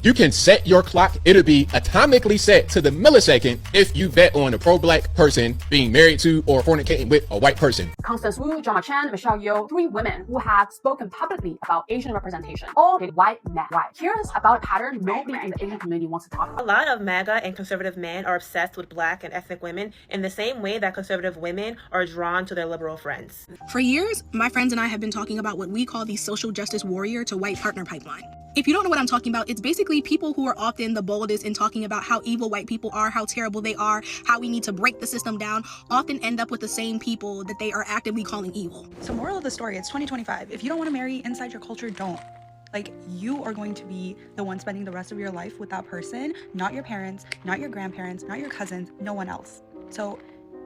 You can set your clock. It'll be atomically set to the millisecond if you bet on a pro-black person being married to or fornicating with a white person. Constance Wu, Jonna Chan, Michelle Yeoh, 3 women who have spoken publicly about Asian representation. All did white men white. Here's about a pattern nobody in the Asian community wants to talk about. A lot of MAGA and conservative men are obsessed with black and ethnic women in the same way that conservative women are drawn to their liberal friends. For years, my friends and I have been talking about what we call the social justice warrior to white partner pipeline. If you don't know what I'm talking about, it's basically people who are often the boldest in talking about how evil white people are, how terrible they are, how we need to break the system down, often end up with the same people that they are actively calling evil. So moral of the story, it's 2025. If you don't want to marry inside your culture, don't. Like, you are going to be the one spending the rest of your life with that person, not your parents, not your grandparents, not your cousins, no one else. So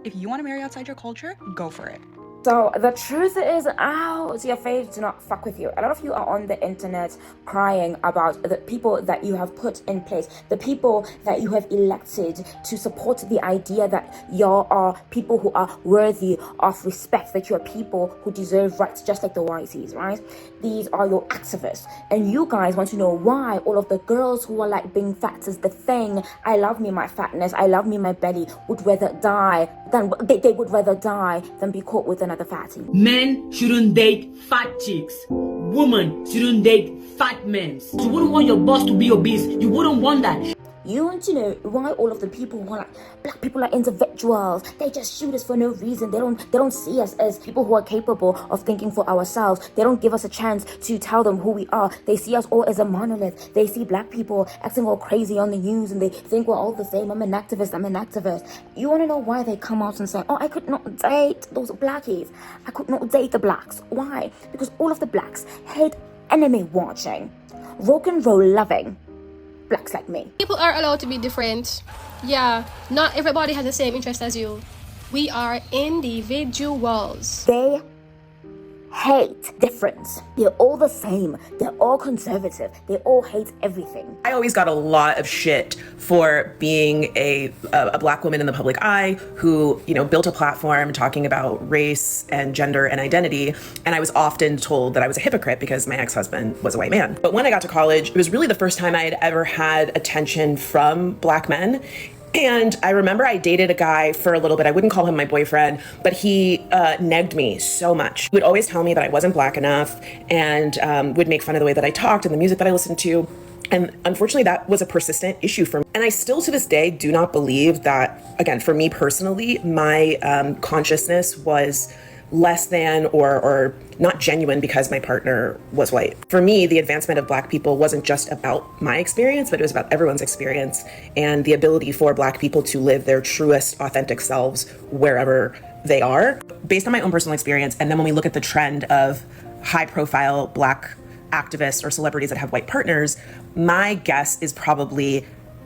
if you want to marry outside your culture, go for it. So the truth is out, your faith do not fuck with you. A lot of you are on the internet crying about the people that you have put in place, the people that you have elected to support the idea that you are people who are worthy of respect, that you are people who deserve rights just like the whiteys, right? These are your activists, and you guys want to know why all of the girls who are like being fat is the thing. I love me my fatness, I love me my belly, would rather die than they would rather die than be caught with another fatty. Men shouldn't date fat chicks. Women shouldn't date fat men. You wouldn't want your boss to be obese. You wouldn't want that. You want to know why all of the people who are like black people are individuals. They just shoot us for no reason. They don't see us as people who are capable of thinking for ourselves. They don't give us a chance to tell them who we are. They see us all as a monolith. They see black people acting all crazy on the news and they think we're all the same. I'm an activist. You want to know why they come out and say, oh, I could not date those blackies. I could not date the blacks. Why? Because all of the blacks hate enemy watching, rock and roll loving blacks like me. People are allowed to be different. Yeah, not everybody has the same interest as you. We are individuals. They hate difference. They're all the same. They're all conservative. They all hate everything. I always got a lot of shit for being a black woman in the public eye who, built a platform talking about race and gender and identity. And I was often told that I was a hypocrite because my ex-husband was a white man. But when I got to college, it was really the first time I had ever had attention from black men. And I remember I dated a guy for a little bit. I wouldn't call him my boyfriend, but he negged me so much. He would always tell me that I wasn't black enough and would make fun of the way that I talked and the music that I listened to. And unfortunately, that was a persistent issue for me. And I still to this day do not believe that, again, for me personally, my consciousness was less than or not genuine because my partner was white. For me, the advancement of black people wasn't just about my experience, but it was about everyone's experience and the ability for black people to live their truest, authentic selves wherever they are. Based on my own personal experience, and then when we look at the trend of high-profile black activists or celebrities that have white partners, my guess is probably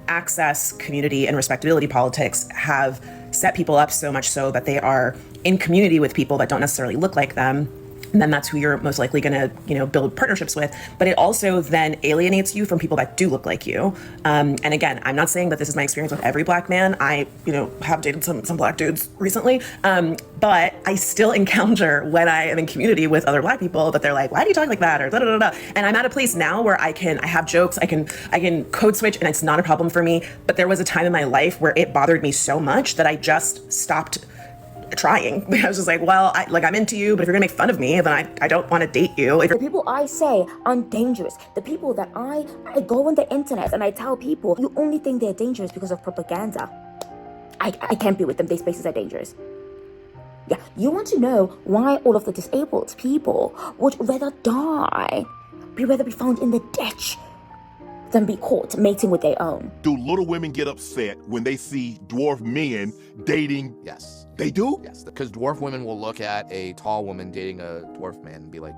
access, community, and respectability politics have set people up so much so that they are in community with people that don't necessarily look like them. And then that's who you're most likely going to, build partnerships with. But it also then alienates you from people that do look like you. And again, I'm not saying that this is my experience with every black man. I, have dated some black dudes recently. But I still encounter when I am in community with other black people that they're like, why do you talk like that? Or da da da da. And I'm at a place now where I have jokes, I can code switch and it's not a problem for me. But there was a time in my life where it bothered me so much that I just stopped trying. I was just like, well, I'm into you, but if you're gonna make fun of me, then I don't want to date you. The people I say are dangerous. The people that I go on the internet and I tell people, you only think they're dangerous because of propaganda. I can't be with them. These spaces are dangerous. Yeah, you want to know why all of the disabled people would rather die, rather be found in the ditch than be caught mating with their own. Do little women get upset when they see dwarf men dating? Yes. They do? Yes, because dwarf women will look at a tall woman dating a dwarf man and be like,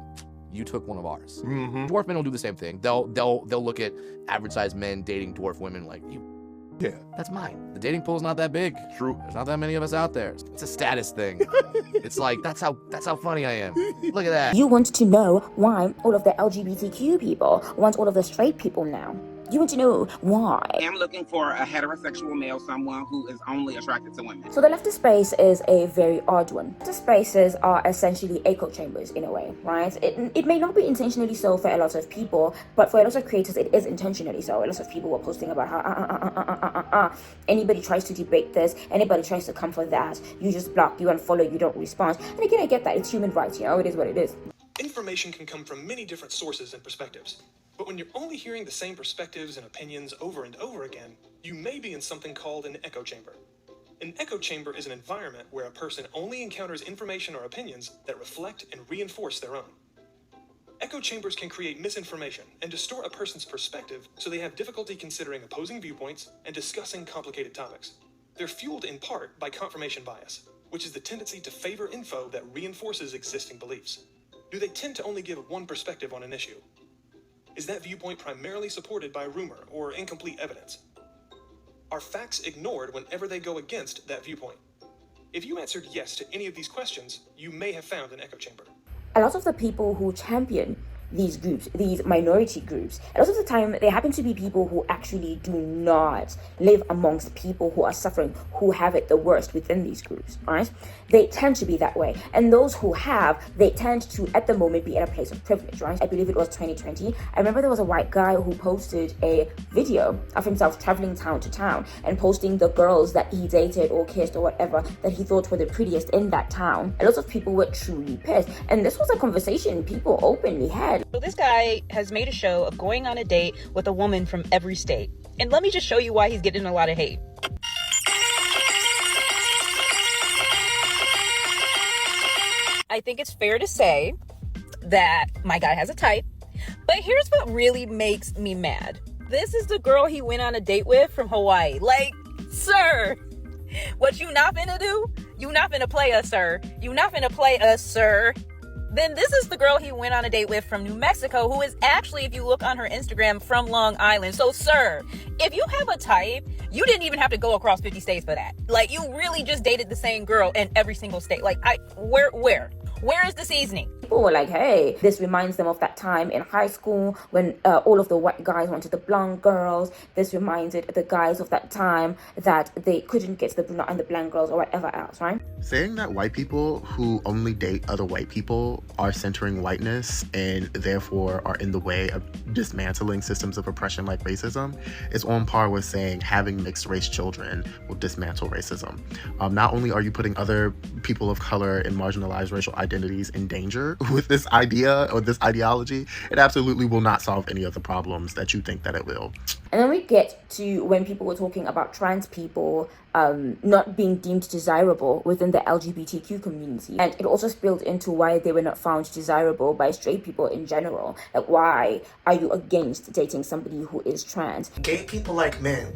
you took one of ours. Mm-hmm. Dwarf men will do the same thing. They'll look at average-sized men dating dwarf women like, yeah, that's mine. The dating pool's not that big. True. There's not that many of us out there. It's a status thing. It's like, that's how funny I am. Look at that. You want to know why all of the LGBTQ people want all of the straight people now. You want to know why? I am looking for a heterosexual male, someone who is only attracted to women. So the leftist space is a very odd one. Leftist spaces are essentially echo chambers in a way, right? It may not be intentionally so for a lot of people, but for a lot of creators, it is intentionally so. A lot of people were posting about how anybody tries to debate this, anybody tries to come for that, you just block, you unfollow, you don't respond. And again, I get that. It's human rights, it is what it is. Information can come from many different sources and perspectives. But when you're only hearing the same perspectives and opinions over and over again, you may be in something called an echo chamber. An echo chamber is an environment where a person only encounters information or opinions that reflect and reinforce their own. Echo chambers can create misinformation and distort a person's perspective so they have difficulty considering opposing viewpoints and discussing complicated topics. They're fueled in part by confirmation bias, which is the tendency to favor info that reinforces existing beliefs. Do they tend to only give one perspective on an issue? Is that viewpoint primarily supported by rumor or incomplete evidence? Are facts ignored whenever they go against that viewpoint? If you answered yes to any of these questions, you may have found an echo chamber. A lot of the people who champion these groups, these minority groups, a lot of the time they happen to be people who actually do not live amongst people who are suffering, who have it the worst within these groups, right? They tend to be that way. And those who have, they tend to at the moment be at a place of privilege, right? I believe it was 2020. I remember there was a white guy who posted a video of himself traveling town to town and posting the girls that he dated or kissed or whatever that he thought were the prettiest in that town. A lot of people were truly pissed. And this was a conversation people openly had. So this guy has made a show of going on a date with a woman from every state. And let me just show you why he's getting a lot of hate. I think it's fair to say that my guy has a type. But here's what really makes me mad. This is the girl he went on a date with from Hawaii. Like, sir, what you not finna do? You not finna play us, sir. You not finna play us, sir. Then this is the girl he went on a date with from New Mexico, who is actually, if you look on her Instagram, from Long Island. So, sir, if you have a type, you didn't even have to go across 50 states for that. Like, you really just dated the same girl in every single state. Like, where is the seasoning? People were like, hey, this reminds them of that time in high school when all of the white guys wanted the blonde girls. This reminded the guys of that time that they couldn't get the brunette and the blonde girls or whatever else, right? Saying that white people who only date other white people are centering whiteness and therefore are in the way of dismantling systems of oppression like racism is on par with saying having mixed race children will dismantle racism. Not only are you putting other people of color and marginalized racial identities in danger with this idea or this ideology, it absolutely will not solve any of the problems that you think that it will. And then we get to when people were talking about trans people not being deemed desirable within the LGBTQ community. And it also spilled into why they were not found desirable by straight people in general. Like, why are you against dating somebody who is trans? Gay people like men,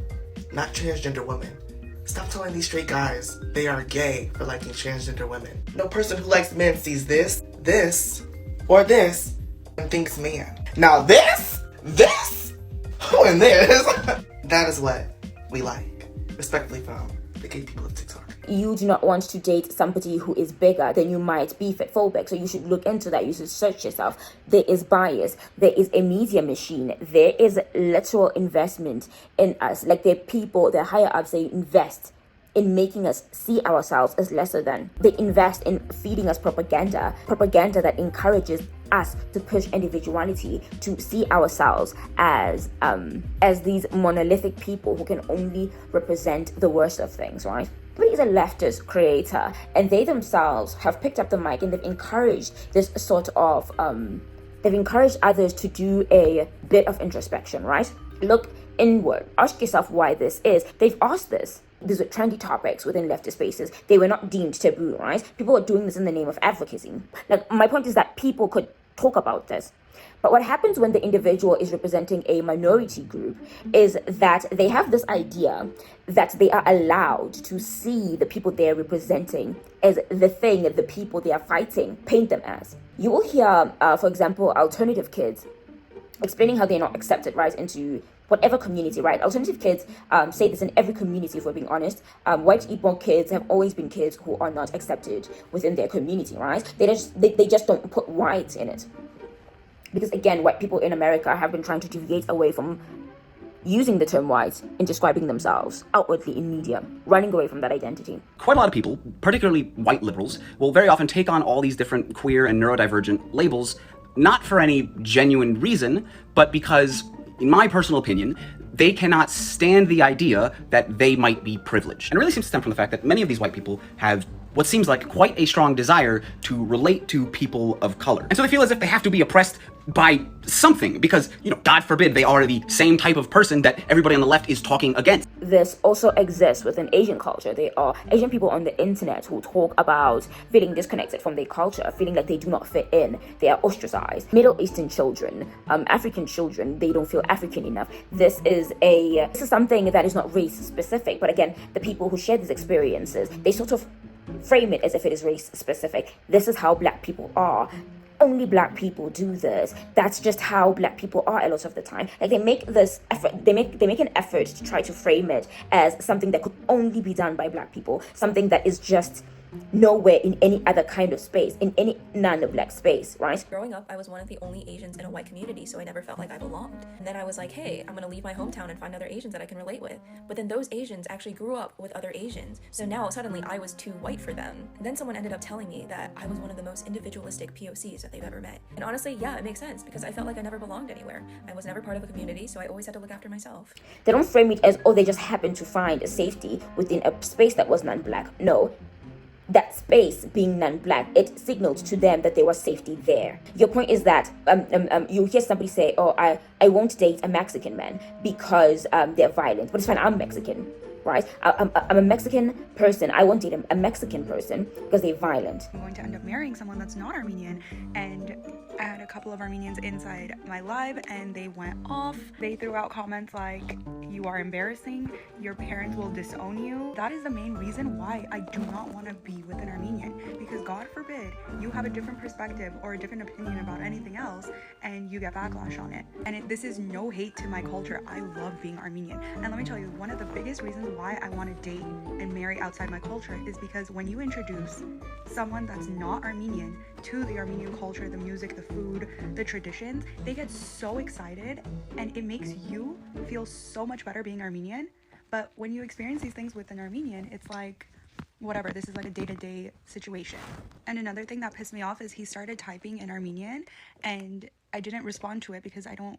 not transgender women. Stop telling these straight guys they are gay for liking transgender women. No person who likes men sees this, or this, and thinks man. Now this, and this, that is what we like. Respectfully from the gay people of TikTok. You do not want to date somebody who is bigger, then you might be fatphobic. So you should look into that. You should search yourself. There is bias. There is a media machine. There is literal investment in us. Like, the people, the higher ups, they invest in making us see ourselves as lesser than. They invest in feeding us propaganda that encourages us to push individuality, to see ourselves as these monolithic people who can only represent the worst of things, right? But he's a leftist creator, and they themselves have picked up the mic and they've encouraged this sort of, they've encouraged others to do a bit of introspection, right? Look inward, ask yourself why this is. They've asked this. These were trendy topics within leftist spaces. They were not deemed taboo, right? People were doing this in the name of advocacy. Like, my point is that people could talk about this. But what happens when the individual is representing a minority group is that they have this idea that they are allowed to see the people they're representing as the thing, the people they are fighting, paint them as. You will hear, for example, alternative kids explaining how they're not accepted, right, into whatever community, right? Alternative kids say this in every community, if we're being honest. White Igbo kids have always been kids who are not accepted within their community, right? They just don't put white in it. Because again, white people in America have been trying to deviate away from using the term white in describing themselves outwardly in media, running away from that identity. Quite a lot of people, particularly white liberals, will very often take on all these different queer and neurodivergent labels, not for any genuine reason, but because, in my personal opinion, they cannot stand the idea that they might be privileged. And it really seems to stem from the fact that many of these white people have what seems like quite a strong desire to relate to people of color. And so they feel as if they have to be oppressed by something because, God forbid, they are the same type of person that everybody on the left is talking against. This also exists within Asian culture. There are Asian people on the internet who talk about feeling disconnected from their culture, feeling like they do not fit in, they are ostracized. Middle Eastern children, African children, they don't feel African enough. This is something that is not race specific, but again, the people who share these experiences, they sort of frame it as if it is race specific. This is how black people are. Only black people do this. That's just how black people are a lot of the time. Like they make this effort, they make an effort to try to frame it as something that could only be done by black people, something that is just nowhere in any other kind of space, in any non-black space, right? Growing up, I was one of the only Asians in a white community, so I never felt like I belonged. And then I was like, hey, I'm gonna leave my hometown and find other Asians that I can relate with. But then those Asians actually grew up with other Asians. So now suddenly I was too white for them. And then someone ended up telling me that I was one of the most individualistic POCs that they've ever met. And honestly, yeah, it makes sense because I felt like I never belonged anywhere. I was never part of a community, so I always had to look after myself. They don't frame it as, they just happened to find a safety within a space that was non-black. No. That space being non-black, it signaled to them that there was safety there. Your point is that you hear somebody say, I won't date a Mexican man because they're violent. But it's fine, I'm Mexican, right? I'm a Mexican person. I won't date a Mexican person because they're violent. I'm going to end up marrying someone that's not Armenian, and I had a couple of Armenians inside my live and they went off. They threw out comments like, you are embarrassing, your parents will disown you. That is the main reason why I do not want to be with an Armenian, because God forbid you have a different perspective or a different opinion about anything else and you get backlash on it. And this is no hate to my culture. I love being Armenian. And let me tell you, one of the biggest reasons why I want to date and marry outside my culture is because when you introduce someone that's not Armenian to the Armenian culture, the music, the food, the traditions, they get so excited and it makes you feel so much better being Armenian. But when you experience these things with an Armenian, it's like, whatever, this is like a day-to-day situation. And another thing that pissed me off is he started typing in Armenian and I didn't respond to it because I don't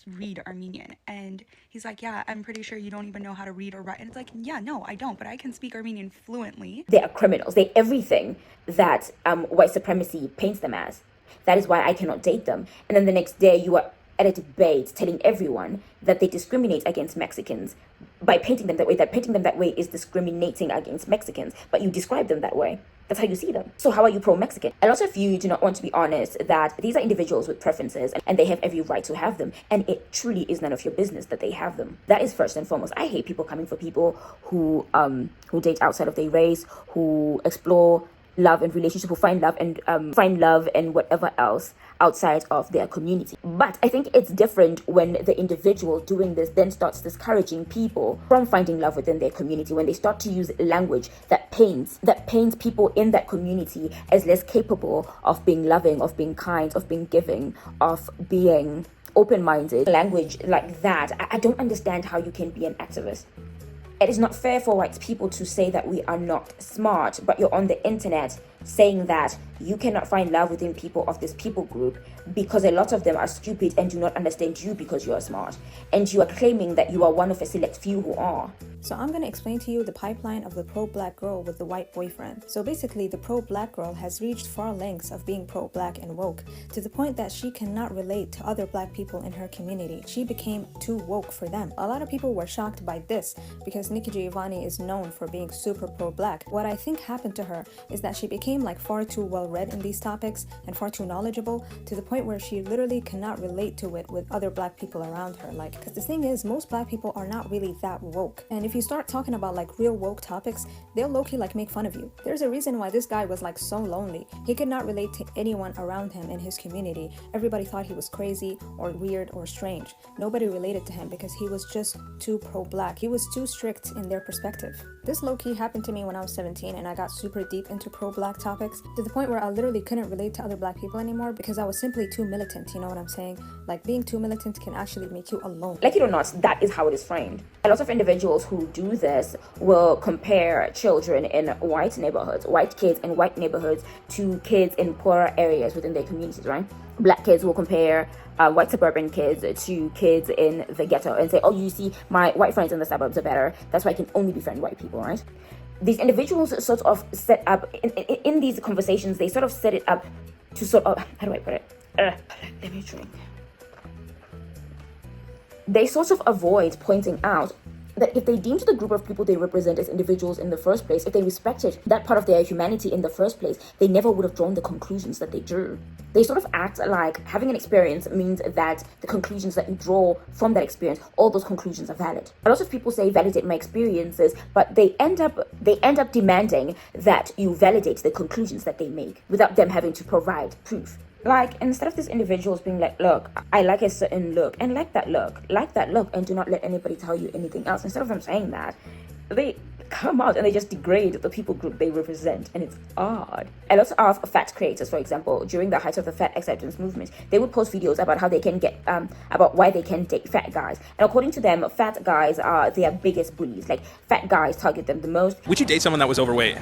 read Armenian. And he's like, yeah, I'm pretty sure you don't even know how to read or write. And it's like, yeah, no, I don't, but I can speak Armenian fluently. They are criminals. They're everything that white supremacy paints them as. That is why I cannot date them. And then the next day you are at a debate telling everyone that they discriminate against Mexicans by painting them that way, that painting them that way is discriminating against Mexicans, but you describe them that way. That's how you see them. So how are you pro-Mexican? A lot of you do not want to be honest that these are individuals with preferences and they have every right to have them. And it truly is none of your business that they have them. That is first and foremost. I hate people coming for people who date outside of their race, who explore love and relationship, who find love and whatever else outside of their community. But I think it's different when the individual doing this then starts discouraging people from finding love within their community, when they start to use language that paints people in that community as less capable of being loving, of being kind, of being giving, of being open-minded. Language like that, I don't understand how you can be an activist. It is not fair for white people to say that we are not smart, but you're on the internet saying that you cannot find love within people of this people group because a lot of them are stupid and do not understand you because you are smart. And you are claiming that you are one of a select few who are. So I'm going to explain to you the pipeline of the pro-black girl with the white boyfriend. So basically, the pro-black girl has reached far lengths of being pro-black and woke, to the point that she cannot relate to other black people in her community. She became too woke for them. A lot of people were shocked by this because Nikki Giovanni is known for being super pro-black. What I think happened to her is that she became like far too well-read in these topics and far too knowledgeable, to the point where she literally cannot relate to it with other black people around her. Because the thing is, most black people are not really that woke. And if you start talking about like real woke topics, they'll low-key like make fun of you. There's a reason why this guy was like so lonely. He could not relate to anyone around him in his community. Everybody thought he was crazy or weird or strange. Nobody related to him because he was just too pro-black. He was too strict in their perspective. This low-key happened to me when I was 17 and I got super deep into pro-black topics to the point where I literally couldn't relate to other black people anymore because I was simply too militant, you know what I'm saying? Like being too militant can actually make you alone. Like it or not, that is how it is framed. A lot of individuals who do this will compare children in white neighborhoods, white kids in white neighborhoods, to kids in poorer areas within their communities, right? Black kids will compare white suburban kids to kids in the ghetto and say, oh, you see, my white friends in the suburbs are better. That's why I can only befriend white people, right? These individuals sort of set up, in these conversations, they sort of set it up to sort of, how do I put it? Let me drink. They sort of avoid pointing out that if they deemed the group of people they represent as individuals in the first place, if they respected that part of their humanity in the first place, they never would have drawn the conclusions that they drew. They sort of act like having an experience means that the conclusions that you draw from that experience, all those conclusions are valid. A lot of people say validate my experiences, but they end up demanding that you validate the conclusions that they make without them having to provide proof. Like, instead of these individuals being like, look, I like a certain look and like that look, and do not let anybody tell you anything else. Instead of them saying that, they come out and they just degrade the people group they represent, and it's odd. A lot of fat creators, for example, during the height of the fat acceptance movement, they would post videos about how they can get, about why they can date fat guys. And according to them, fat guys are their biggest bullies. Like, fat guys target them the most. Would you date someone that was overweight?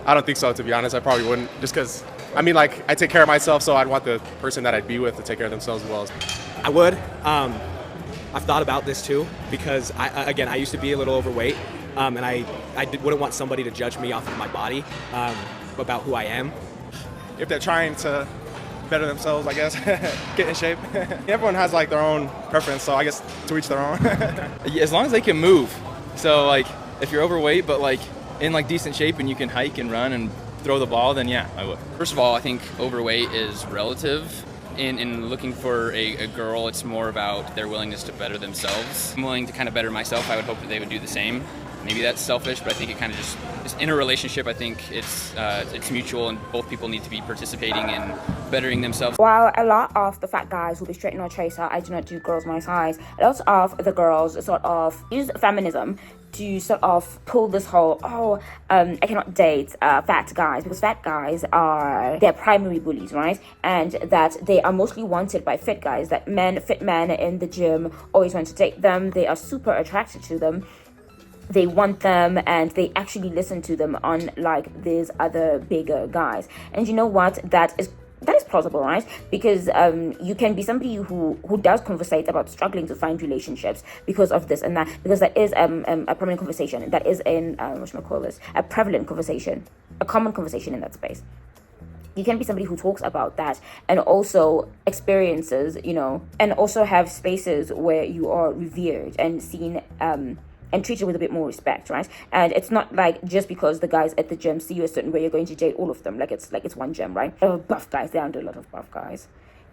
I don't think so, to be honest. I probably wouldn't, just because, I mean, like, I take care of myself, so I'd want the person that I'd be with to take care of themselves as well. I would. I've thought about this too, because I used to be a little overweight, and I wouldn't want somebody to judge me off of my body, about who I am. If they're trying to better themselves, I guess, get in shape. Everyone has like their own preference, so I guess to each their own. As long as they can move. So like, if you're overweight, but like in like decent shape and you can hike and run and throw the ball, then yeah, I would. First of all, I think overweight is relative. In looking for a girl, it's more about their willingness to better themselves. I'm willing to kind of better myself. I would hope that they would do the same. Maybe that's selfish, but I think it kind of just in a relationship, I think it's mutual, and both people need to be participating in bettering themselves. While a lot of the fat guys will be straight no chaser, I do not do girls my size. A lot of the girls sort of use feminism to sort of pull this whole, I cannot date fat guys because fat guys are their primary bullies, right? And that they are mostly wanted by fit guys, that fit men in the gym always want to date them. They are super attracted to them. They want them and they actually listen to them, unlike these other bigger guys. And you know what? That is plausible, right? Because you can be somebody who does conversate about struggling to find relationships because of this and that, because that is a prominent conversation. That is a prevalent conversation, a common conversation in that space. You can be somebody who talks about that and also experiences, and also have spaces where you are revered and seen and treated with a bit more respect, right? And it's not like just because the guys at the gym see you a certain way, you're going to date all of them. Like it's one gym, right? Buff guys, there aren't a lot of buff guys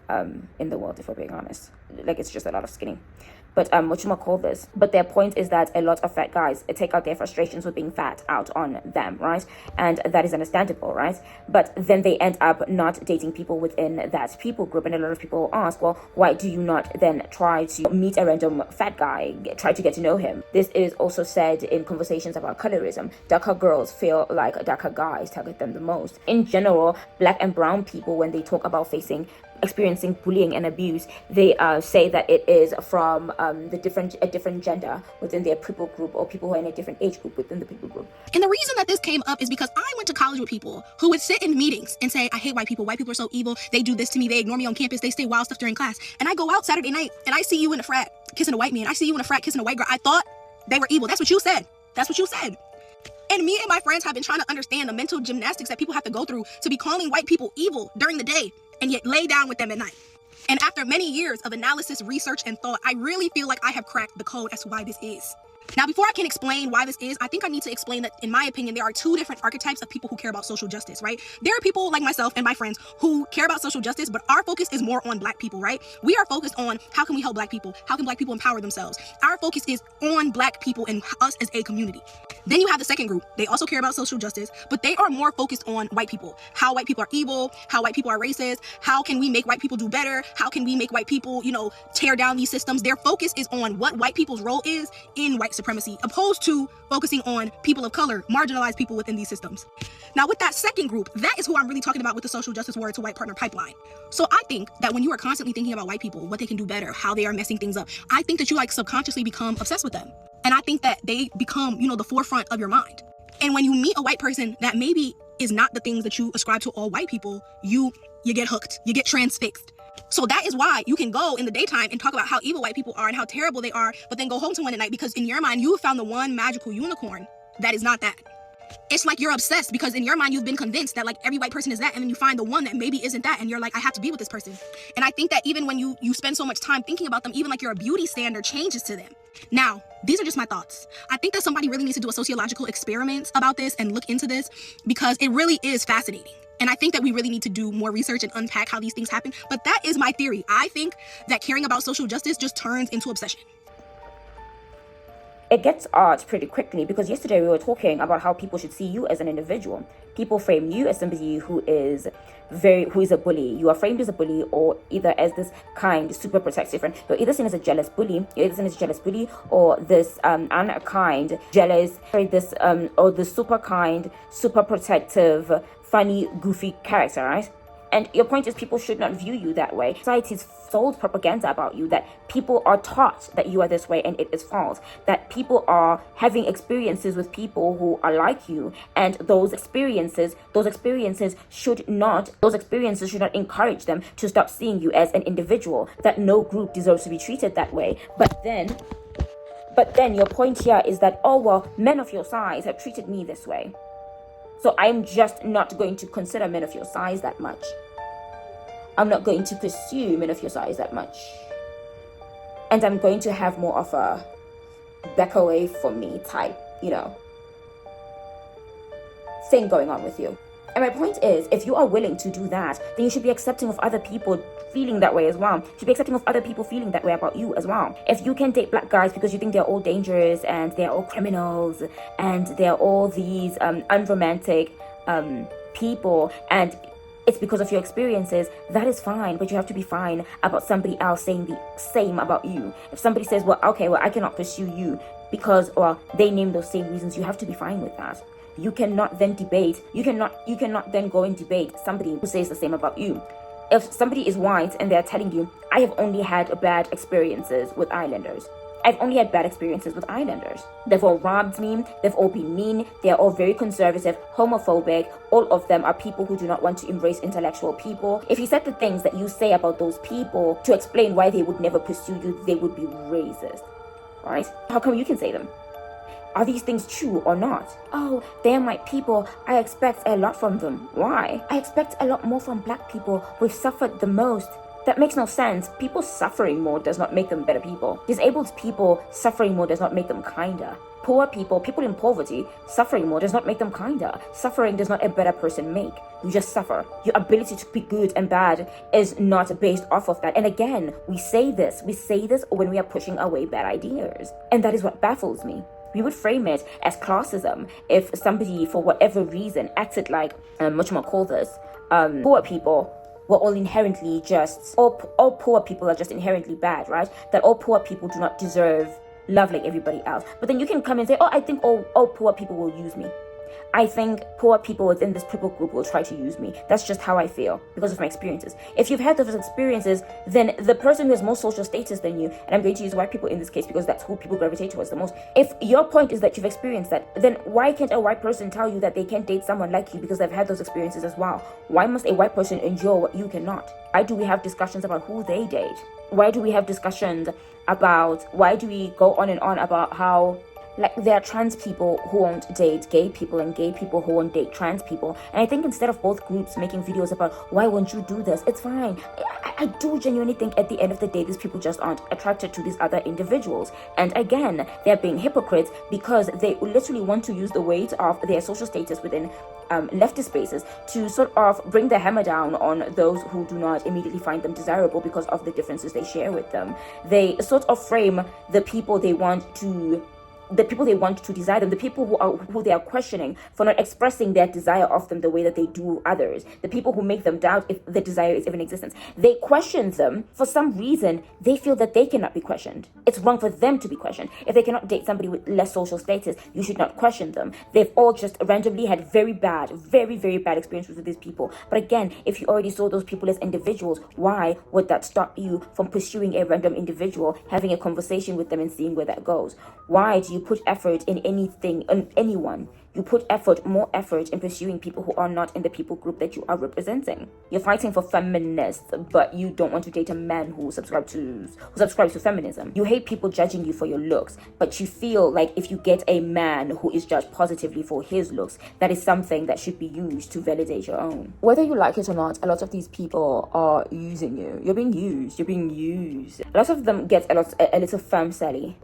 in the world, if we're being honest. Like it's just a lot of skinny. But But their point is that a lot of fat guys take out their frustrations with being fat out on them, right? And that is understandable, right? But then they end up not dating people within that people group. And a lot of people ask, well, why do you not then try to meet a random fat guy, try to get to know him? This is also said in conversations about colorism. Darker girls feel like darker guys target them the most. In general, black and brown people, when they talk about experiencing bullying and abuse, they say that it is from a different gender within their people group, or people who are in a different age group within the people group. And the reason that this came up is because I went to college with people who would sit in meetings and say, I hate white people are so evil, they do this to me, they ignore me on campus, they say wild stuff during class. And I go out Saturday night and I see you in a frat kissing a white man, I see you in a frat kissing a white girl. I thought they were evil. That's what you said. And me and my friends have been trying to understand the mental gymnastics that people have to go through to be calling white people evil during the day and yet lay down with them at night. And after many years of analysis, research, and thought, I really feel like I have cracked the code as to why this is. Now, before I can explain why this is, I think I need to explain that, in my opinion, there are two different archetypes of people who care about social justice, right? There are people like myself and my friends who care about social justice, but our focus is more on Black people, right? We are focused on how can we help Black people? How can Black people empower themselves? Our focus is on Black people and us as a community. Then you have the second group. They also care about social justice, but they are more focused on white people. How white people are evil, how white people are racist, how can we make white people do better? How can we make white people, tear down these systems? Their focus is on what white people's role is in white supremacy, opposed to focusing on people of color, marginalized people within these systems. Now, with that second group, that is who I'm really talking about with the social justice warrior to white partner pipeline. So I think that when you are constantly thinking about white people, what they can do better, how they are messing things up, I think that you subconsciously become obsessed with them. And I think that they become, the forefront of your mind. And when you meet a white person that maybe is not the things that you ascribe to all white people, you get hooked, you get transfixed. So that is why you can go in the daytime and talk about how evil white people are and how terrible they are, but then go home to one at night because in your mind, you have found the one magical unicorn that is not that. It's like you're obsessed because in your mind, you've been convinced that every white person is that, and then you find the one that maybe isn't that, and you're like, I have to be with this person. And I think that even when you spend so much time thinking about them, even your beauty standard changes to them. Now, these are just my thoughts. I think that somebody really needs to do a sociological experiment about this and look into this because it really is fascinating. And I think that we really need to do more research and unpack how these things happen. But that is my theory. I think that caring about social justice just turns into obsession. It gets odd pretty quickly because yesterday we were talking about how people should see you as an individual. People frame you as somebody who is a bully. You are framed as a bully, or either as this kind, super protective friend. You're either seen as a jealous bully, or this unkind, jealous, or the super kind, super protective, funny, goofy character, right? And your point is people should not view you that way. Society's sold propaganda about you that people are taught that you are this way and it is false. That people are having experiences with people who are like you, and those experiences should not encourage them to stop seeing you as an individual. That no group deserves to be treated that way. But then your point here is that, oh well, men of your size have treated me this way. So I'm just not going to consider men of your size that much. I'm not going to pursue men of your size that much. And I'm going to have more of a back away from me type, thing going on with you. And my point is, if you are willing to do that, then you should be accepting of other people feeling that way as well. You should be accepting of other people feeling that way about you as well. If you can date Black guys because you think they're all dangerous and they're all criminals and they're all these unromantic people, and it's because of your experiences, that is fine, but you have to be fine about somebody else saying the same about you. If somebody says, I cannot pursue you because, they name those same reasons, you have to be fine with that. You cannot then go and debate somebody who says the same about you. If somebody is white and they're telling you, I have only had bad experiences with islanders. I've only had bad experiences with islanders. They've all robbed me. They've all been mean. They're all very conservative, homophobic. All of them are people who do not want to embrace intellectual people. If you said the things that you say about those people to explain why they would never pursue you, they would be racist, right? How come you can say them? Are these things true or not? Oh, they're my people. I expect a lot from them. Why? I expect a lot more from Black people. We've suffered the most. That makes no sense. People suffering more does not make them better people. Disabled people suffering more does not make them kinder. Poor people, people in poverty, suffering more does not make them kinder. Suffering does not a better person make. You just suffer. Your ability to be good and bad is not based off of that. And again, we say this when we are pushing away bad ideas. And that is what baffles me. We would frame it as classism if somebody, for whatever reason, acted like, poor people were all inherently all poor people are just inherently bad, right? That all poor people do not deserve love like everybody else. But then you can come and say, I think all poor people will use me. I think poor people within this people group will try to use me. That's just how I feel because of my experiences. If you've had those experiences, then the person who has more social status than you, and I'm going to use white people in this case because that's who people gravitate towards the most. If your point is that you've experienced that, then why can't a white person tell you that they can't date someone like you because they've had those experiences as well? Why must a white person endure what you cannot? Why do we have discussions about who they date? Why do we have discussions about, why do we go on and on about how Like, there are trans people who won't date gay people and gay people who won't date trans people. And I think instead of both groups making videos about why won't you do this, it's fine. I do genuinely think at the end of the day, these people just aren't attracted to these other individuals. And again, they're being hypocrites because they literally want to use the weight of their social status within leftist spaces to sort of bring the hammer down on those who do not immediately find them desirable because of the differences they share with them. They sort of frame the people they want to desire them, the people who they are questioning for not expressing their desire of them the way that they do others, the people who make them doubt if the desire is even in existence. They question them. For some reason, they feel that they cannot be questioned. It's wrong for them to be questioned. If they cannot date somebody with less social status, you should not question them. They've all just randomly had very, very bad experiences with these people. But again, if you already saw those people as individuals, why would that stop you from pursuing a random individual, having a conversation with them and seeing where that goes? Why do you put effort in anyone? You put more effort in pursuing people who are not in the people group that you are representing. You're fighting for feminists, but you don't want to date a man who subscribes to feminism. You hate people judging you for your looks, but you feel like if you get a man who is judged positively for his looks, that is something that should be used to validate your own. Whether you like it or not, a lot of these people are using you. You're being used. A lot of them get a little femme-sally.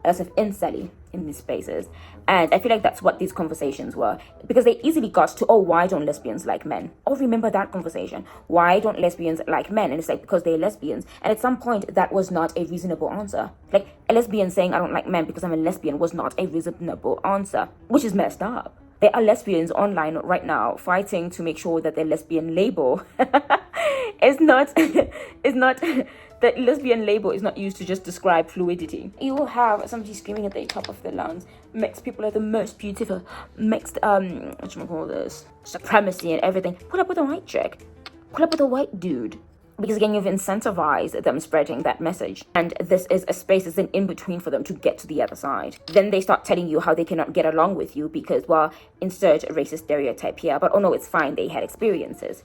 A lot of incelly in these spaces, and I feel like that's what these conversations were, because they easily got to, oh, why don't lesbians like men? Oh, remember that conversation, why don't lesbians like men? And it's like, because they're lesbians. And at some point that was not a reasonable answer. Like, a lesbian saying I don't like men because I'm a lesbian was not a reasonable answer, which is messed up. There are lesbians online right now fighting to make sure that their lesbian label is not that lesbian label is not used to just describe fluidity. You will have somebody screaming at the top of their lungs, mixed people are the most beautiful, mixed supremacy and everything. Put up with a white chick, put up with a white dude, because again, you've incentivized them spreading that message, and this is a space that's an in-between for them to get to the other side. Then they start telling you how they cannot get along with you because, well, insert a racist stereotype here, but oh no, it's fine, they had experiences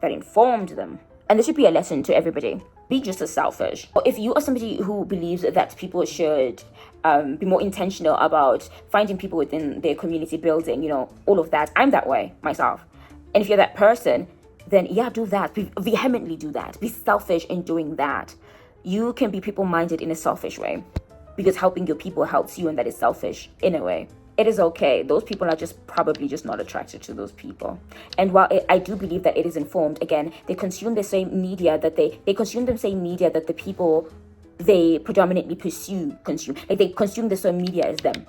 that informed them. And this should be a lesson to everybody. Be just as selfish. If you are somebody who believes that people should be more intentional about finding people within their community building, all of that, I'm that way myself. And if you're that person, then yeah, do that. Vehemently do that. Be selfish in doing that. You can be people-minded in a selfish way, because helping your people helps you, and that is selfish in a way. It is okay. Those people are probably just not attracted to those people. And while I do believe that it is informed, again, they consume the same media that they consume the same media that the people they predominantly consume. Like, they consume the same media as them.